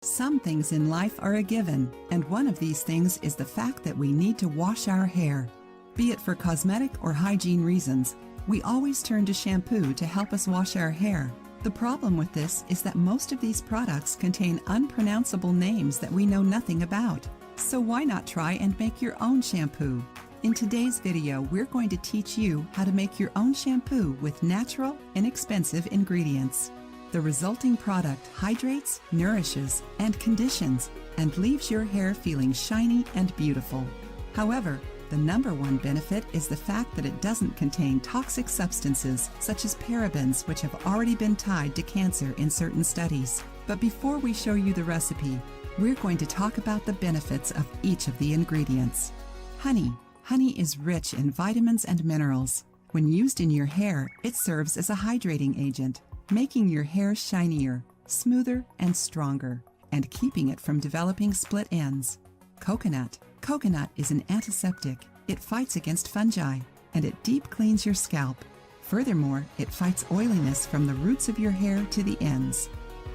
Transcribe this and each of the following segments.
Some things in life are a given, and one of these things is the fact that we need to wash our hair. Be it for cosmetic or hygiene reasons, we always turn to shampoo to help us wash our hair. The problem with this is that most of these products contain unpronounceable names that we know nothing about. So why not try and make your own shampoo? In today's video, we're going to teach you how to make your own shampoo with natural, inexpensive ingredients. The resulting product hydrates, nourishes, and conditions, and leaves your hair feeling shiny and beautiful. However, the number one benefit is the fact that it doesn't contain toxic substances such as parabens, which have already been tied to cancer in certain studies. But before we show you the recipe, we're going to talk about the benefits of each of the ingredients. Honey. Honey is rich in vitamins and minerals. When used in your hair, it serves as a hydrating agent, making your hair shinier, smoother, and stronger, and keeping it from developing split ends. Coconut. Coconut is an antiseptic. It fights against fungi, and it deep cleans your scalp. Furthermore, it fights oiliness from the roots of your hair to the ends.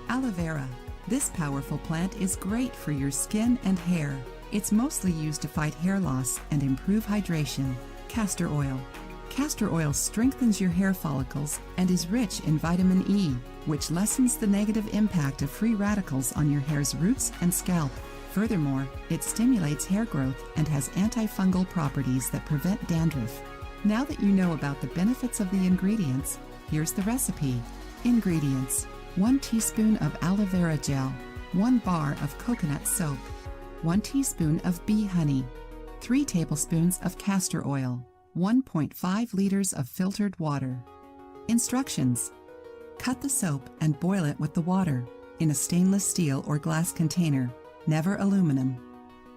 Aloe vera. This powerful plant is great for your skin and hair. It's mostly used to fight hair loss and improve hydration. Castor oil. Castor oil strengthens your hair follicles and is rich in vitamin E, which lessens the negative impact of free radicals on your hair's roots and scalp. Furthermore, it stimulates hair growth and has antifungal properties that prevent dandruff. Now that you know about the benefits of the ingredients, here's the recipe. Ingredients: 1 teaspoon of aloe vera gel, 1 bar of coconut soap, 1 teaspoon of bee honey, 3 tablespoons of castor oil, 1.5 liters of filtered water. Instructions: cut the soap and boil it with the water in a stainless steel or glass container, never aluminum.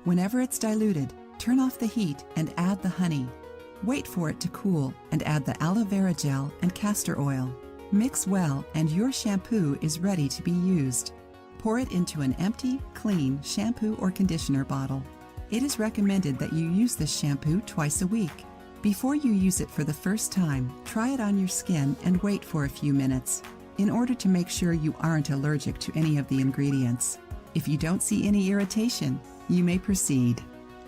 Whenever it's diluted, turn off the heat and add the honey. Wait for it to cool and add the aloe vera gel and castor oil. Mix well and your shampoo is ready to be used. Pour it into an empty, clean shampoo or conditioner bottle. It is recommended that you use this shampoo twice a week. Before you use it for the first time, try it on your skin and wait for a few minutes in order to make sure you aren't allergic to any of the ingredients. If you don't see any irritation, you may proceed.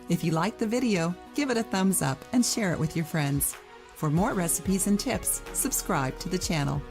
If you like the video, give it a thumbs up and share it with your friends. For more recipes and tips, subscribe to the channel.